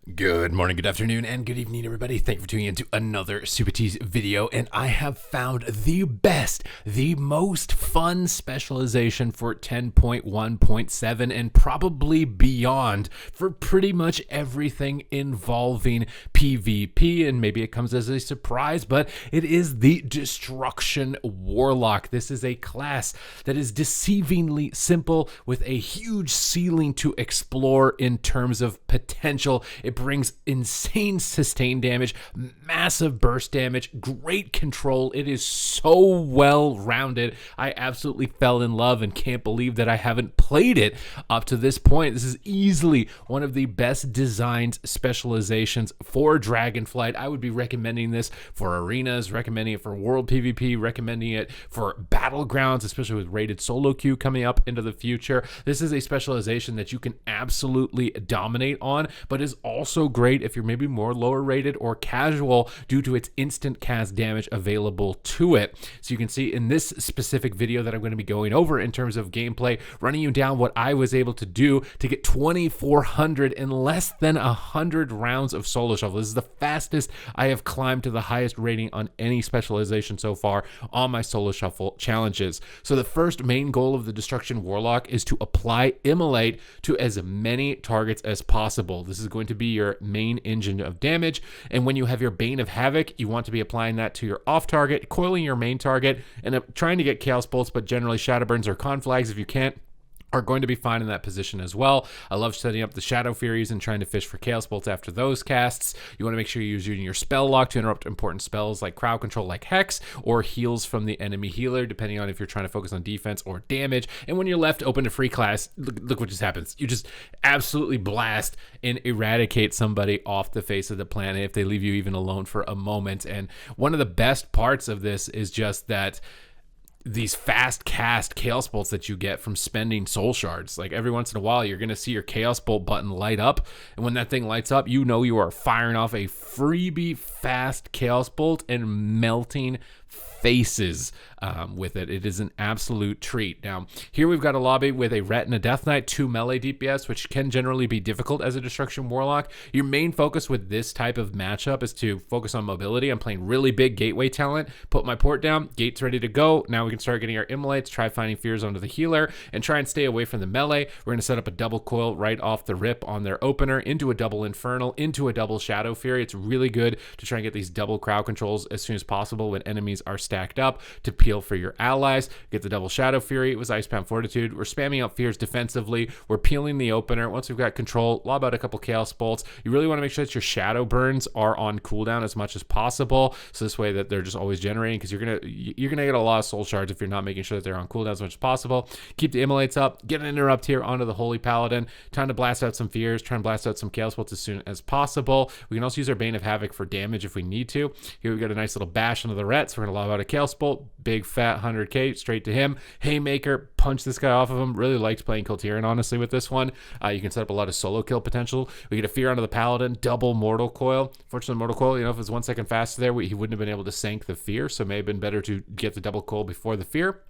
Good morning, good afternoon, and good evening, everybody. Thank you for tuning in to another Supatease video, and I have found the best, the most fun specialization for 10.1.7 and probably beyond for pretty much everything involving PvP, and maybe it comes as a surprise, but it is the Destruction Warlock. This is a class that is deceivingly simple with a huge ceiling to explore in terms of potential. It brings insane sustain damage, massive burst damage, great control. It is so well rounded. I absolutely fell in love and can't believe that I haven't played it up to this point. This is easily one of the best designed specializations for Dragonflight. I would be recommending this for arenas, recommending it for world PvP, recommending it for battlegrounds, especially with rated solo queue coming up into the future. This is a specialization that you can absolutely dominate on, but is also great if you're maybe more lower rated or casual due to its instant cast damage available to it. So you can see in this specific video that I'm going to be going over in terms of gameplay, running you down what I was able to do to get 2,400 in less than 100 rounds of solo shuffle. This is the fastest I have climbed to the highest rating on any specialization so far on my solo shuffle challenges. So the first main goal of the Destruction Warlock is to apply Immolate to as many targets as possible. This is going to be your main engine of damage, and when you have your Bane of Havoc, you want to be applying that to your off target, coiling your main target, and trying to get Chaos Bolts, but generally Shadow Burns or Conflags if you can't are going to be fine in that position as well. I love setting up the Shadow Furies and trying to fish for Chaos Bolts after those casts. You want to make sure you're using your Spell Lock to interrupt important spells like Crowd Control like Hex, or heals from the enemy healer, depending on if you're trying to focus on defense or damage. And when you're left open to free class, look what just happens. You just absolutely blast and eradicate somebody off the face of the planet if they leave you even alone for a moment. And one of the best parts of this is just that these fast cast Chaos Bolts that you get from spending soul shards. Like every once in a while, you're going to see your Chaos Bolt button light up. And when that thing lights up, you know you are firing off a freebie fast Chaos Bolt and melting faces with it. It is an absolute treat. Now, here we've got a lobby with a Ret and a Death Knight, 2 melee DPS, which can generally be difficult as a Destruction Warlock. Your main focus with this type of matchup is to focus on mobility. I'm playing really big gateway talent, put my port down, gate's ready to go. Now we can start getting our Immolates, try finding fears onto the healer, and try and stay away from the melee. We're going to set up a double coil right off the rip on their opener, into a double Infernal, into a double Shadow Fury. It's really good to try and get these double crowd controls as soon as possible when enemies are stacked up to peel for your allies. Get the double Shadow Fury. It was Icepalm Fortitude. We're spamming out fears defensively. We're peeling the opener. Once we've got control, lob out a couple Chaos Bolts. You really want to make sure that your Shadow Burns are on cooldown as much as possible, so this way that they're just always generating, because you're gonna get a lot of soul shards if you're not making sure that they're on cooldown as much as possible. Keep the Immolates up. Get an interrupt here onto the Holy Paladin. Time to blast out some fears. Try and blast out some Chaos Bolts as soon as possible. We can also use our Bane of Havoc for damage if we need to. Here we got a nice little bash into the Ret, so we're gonna lob out a Chaos Bolt. Big fat 100k straight to him. Haymaker, punch this guy off of him. Really liked playing Coltiran, honestly, with this one. You can set up a lot of solo kill potential. We get a fear onto the Paladin, double Mortal Coil. Fortunately, Mortal Coil, if it was 1 second faster there, he wouldn't have been able to sank the fear, so it may have been better to get the double coil before the fear.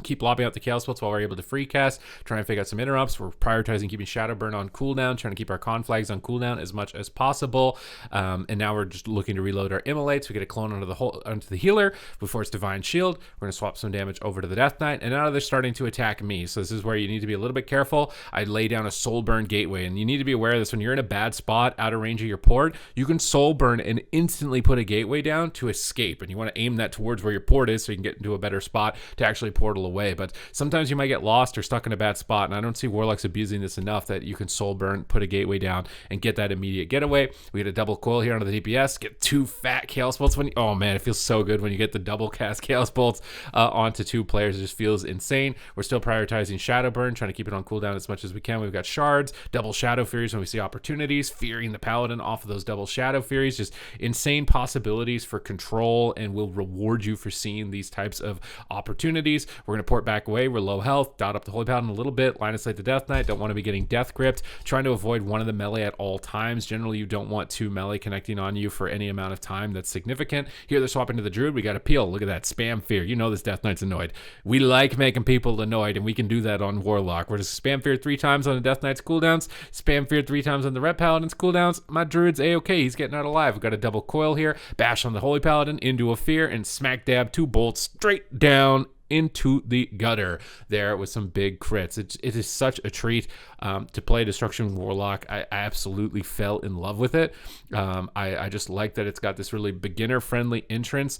Keep lobbing out the Chaos Bolts while we're able to free cast. Try and figure out some interrupts. We're prioritizing keeping Shadow Burn on cooldown, trying to keep our Conflags on cooldown as much as possible. And now we're just looking to reload our Immolates. We get a clone onto the healer before it's Divine Shield. We're going to swap some damage over to the Death Knight. And now they're starting to attack me. So this is where you need to be a little bit careful. I lay down a Soul Burn Gateway. And you need to be aware of this. When you're in a bad spot, out of range of your port, you can Soul Burn and instantly put a Gateway down to escape. And you want to aim that towards where your port is so you can get into a better spot to actually portal away. But sometimes you might get lost or stuck in a bad spot, and I don't see Warlocks abusing this enough that you can Soul Burn, put a Gateway down, and get that immediate getaway. We get a double coil here onto the DPS, get 2 fat Chaos Bolts. Oh man, it feels so good when you get the double cast Chaos Bolts onto 2 players. It just feels insane. We're still prioritizing Shadow Burn, trying to keep it on cooldown as much as we can. We've got Shards, double Shadow Furies when we see opportunities, fearing the Paladin off of those double Shadow Furies. Just insane possibilities for control, and will reward you for seeing these types of opportunities. We're going to port back away. We're low health. Dot up the Holy Paladin a little bit. Line of sight the Death Knight. Don't want to be getting death gripped. Trying to avoid one of the melee at all times. Generally, you don't want two melee connecting on you for any amount of time that's significant. Here they're swapping to the Druid. We got a peel. Look at that. Spam fear. You know this Death Knight's annoyed. We like making people annoyed, and we can do that on Warlock. We're just spam fear 3 times on the Death Knight's cooldowns. Spam fear 3 times on the Red Paladin's cooldowns. My Druid's A-okay. He's getting out alive. We've got a double coil here. Bash on the Holy Paladin into a fear and smack dab 2 bolts straight down into the gutter there with some big crits. It is such a treat to play Destruction Warlock. I absolutely fell in love with it. I just like that it's got this really beginner-friendly entrance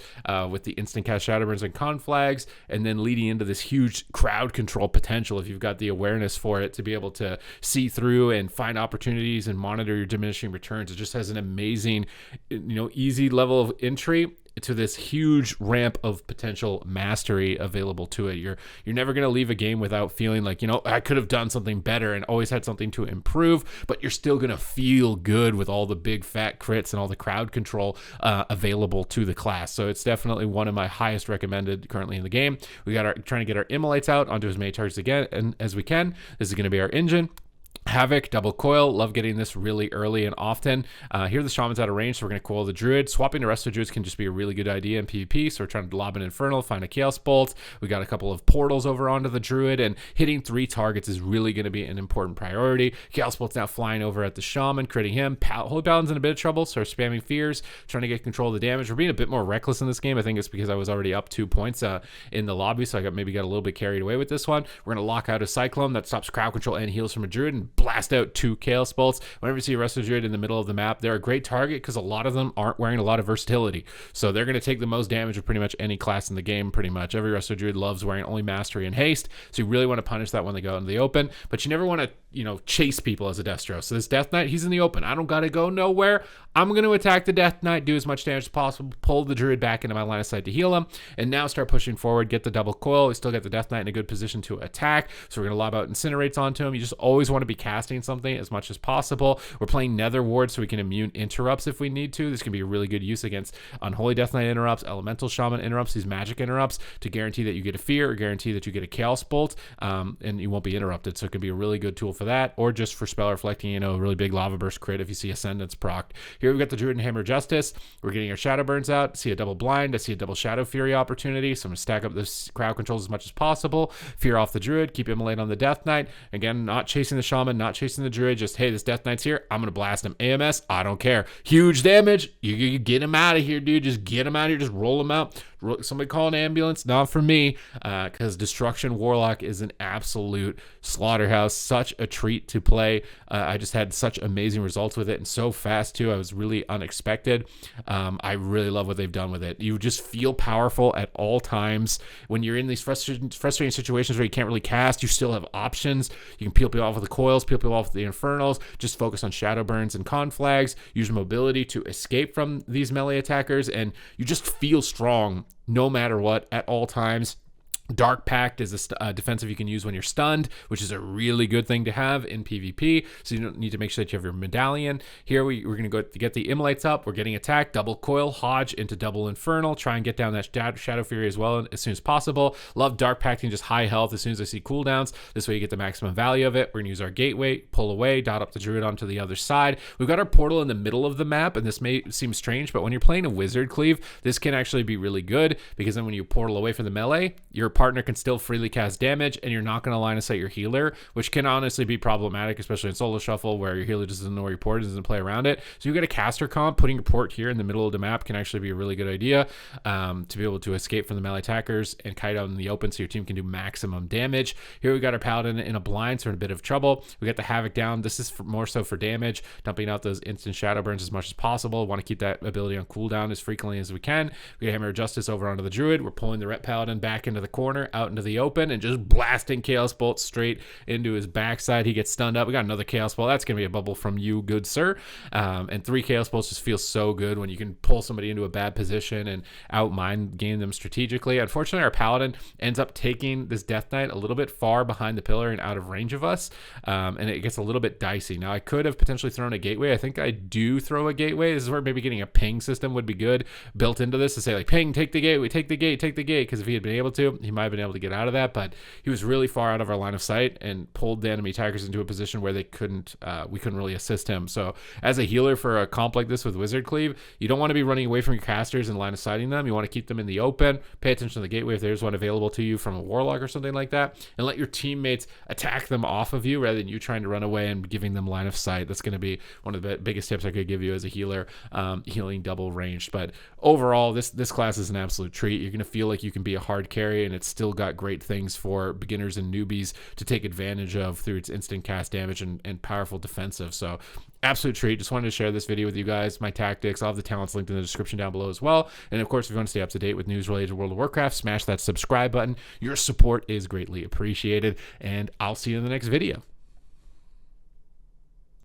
with the instant cast Shadowburns and Conflags, and then leading into this huge crowd control potential if you've got the awareness for it to be able to see through and find opportunities and monitor your diminishing returns. It just has an amazing, easy level of entry to this huge ramp of potential mastery available to it. You're never going to leave a game without feeling like, I could have done something better and always had something to improve, but you're still going to feel good with all the big fat crits and all the crowd control available to the class. So it's definitely one of my highest recommended currently in the game. We got trying to get our Immolates out onto as many targets again as we can. This is going to be our engine. Havoc, double coil, love getting this really early and often. Here the Shaman's out of range, so we're going to coil the Druid. Swapping the rest of the Druids can just be a really good idea in PvP, so we're trying to lob an Infernal, find a Chaos Bolt. We got a couple of portals over onto the Druid, and hitting 3 targets is really going to be an important priority. Chaos Bolt's now flying over at the Shaman, critting him. Holy Paladin's in a bit of trouble, so we're spamming fears, trying to get control of the damage. We're being a bit more reckless in this game. I think it's because I was already up 2 points in the lobby, so I maybe got a little bit carried away with this one. We're going to lock out a Cyclone that stops crowd control and heals from a Druid, and blast out 2 Chaos Bolts. Whenever you see a Resto Druid in the middle of the map, they're a great target because a lot of them aren't wearing a lot of versatility. So they're going to take the most damage of pretty much any class in the game, pretty much. Every Resto Druid loves wearing only Mastery and Haste, so you really want to punish that when they go into the open, but you never want to, chase people as a Destro. So this Death Knight, he's in the open. I don't got to go nowhere. I'm going to attack the Death Knight, do as much damage as possible, pull the Druid back into my line of sight to heal him, and now start pushing forward, get the double coil. We still get the Death Knight in a good position to attack, so we're going to lob out Incinerates onto him. You just always want to be casting something as much as possible. We're playing Nether Ward so we can immune interrupts if we need to. This can be a really good use against Unholy Death Knight interrupts, Elemental Shaman interrupts, these magic interrupts, to guarantee that you get a fear or guarantee that you get a Chaos Bolt, and you won't be interrupted. So it can be a really good tool for that, or just for spell reflecting, a really big Lava Burst crit if you see Ascendance procced. Here we've got the Druid and Hammer of Justice. We're getting our Shadowburns out. See a double blind. I see a double Shadow Fury opportunity, so I'm going to stack up this crowd controls as much as possible. Fear off the Druid. Keep Immolate on the Death Knight. Again, not chasing the Shaman, not chasing the Druid. Just, hey, this Death Knight's here. I'm going to blast him. AMS, I don't care. Huge damage. You get him out of here, dude. Just get him out of here. Just roll him out. Somebody call an ambulance. Not for me, because Destruction Warlock is an absolute slaughterhouse. Such a treat to play. I just had such amazing results with it, and so fast too. I was really unexpected. I really love what they've done with it. You just feel powerful at all times. When you're in these frustrating situations where you can't really cast, you still have options. You can peel people off with the coils, peel people off with the Infernals, just focus on Shadowburns and Conflags, use mobility to escape from these melee attackers, and you just feel strong no matter what at all times. Dark Pact is a defensive you can use when you're stunned, which is a really good thing to have in PvP, so you don't need to make sure that you have your medallion. Here we're going to go to get the Immolates up. We're getting attacked, double coil, Hodge into double Infernal, try and get down that Shadow Fury as well as soon as possible. Love Dark Pacting, just high health as soon as I see cooldowns. This way you get the maximum value of it. We're going to use our Gateway, pull away, dot up the Druid onto the other side. We've got our portal in the middle of the map, and this may seem strange, but when you're playing a Wizard Cleave, this can actually be really good, because then when you portal away from the melee, your partner can still freely cast damage, and you're not going to line of sight your healer, which can honestly be problematic, especially in solo shuffle where your healer just doesn't know where your port is and doesn't play around it. So you get a caster comp, putting your port here in the middle of the map can actually be a really good idea to be able to escape from the melee attackers and kite out in the open so your team can do maximum damage. Here we got our Paladin in a blind, so we're in a bit of trouble. We got the Havoc down. This is more so for damage, dumping out those instant Shadowburns as much as possible. Want to keep that ability on cooldown as frequently as we can. We got Hammer of Justice over onto the Druid. We're pulling the Ret Paladin back into the corner, out into the open, and just blasting Chaos Bolt straight into his backside. He gets stunned up. We got another Chaos Bolt. That's going to be a bubble from you, good sir. And 3 Chaos Bolts just feels so good when you can pull somebody into a bad position and out mind game them strategically. Unfortunately, our Paladin ends up taking this Death Knight a little bit far behind the pillar and out of range of us, and it gets a little bit dicey. Now, I could have potentially thrown a Gateway. I think I do throw a Gateway. This is where maybe getting a ping system would be good built into this to say, like, ping, take the Gateway, take the gate, take the gate, because if he had been able to, he might have been able to get out of that, but he was really far out of our line of sight and pulled the enemy attackers into a position where we couldn't really assist him. So as a healer for a comp like this with Wizard Cleave, you don't want to be running away from your casters and line of sighting them. You want to keep them in the open, pay attention to the gateway if there's one available to you from a Warlock or something like that, and let your teammates attack them off of you rather than you trying to run away and giving them line of sight. That's going to be one of the biggest tips I could give you as a healer, healing double ranged. But overall, this class is an absolute treat. You're going to feel like you can be a hard carry, and it's still got great things for beginners and newbies to take advantage of through its instant cast damage and powerful defensive. So absolute treat. Just wanted to share this video with you guys, my tactics. All of the talents linked in the description down below as well. And of course, if you want to stay up to date with news related to World of Warcraft, smash that subscribe button. Your support is greatly appreciated, and I'll see you in the next video.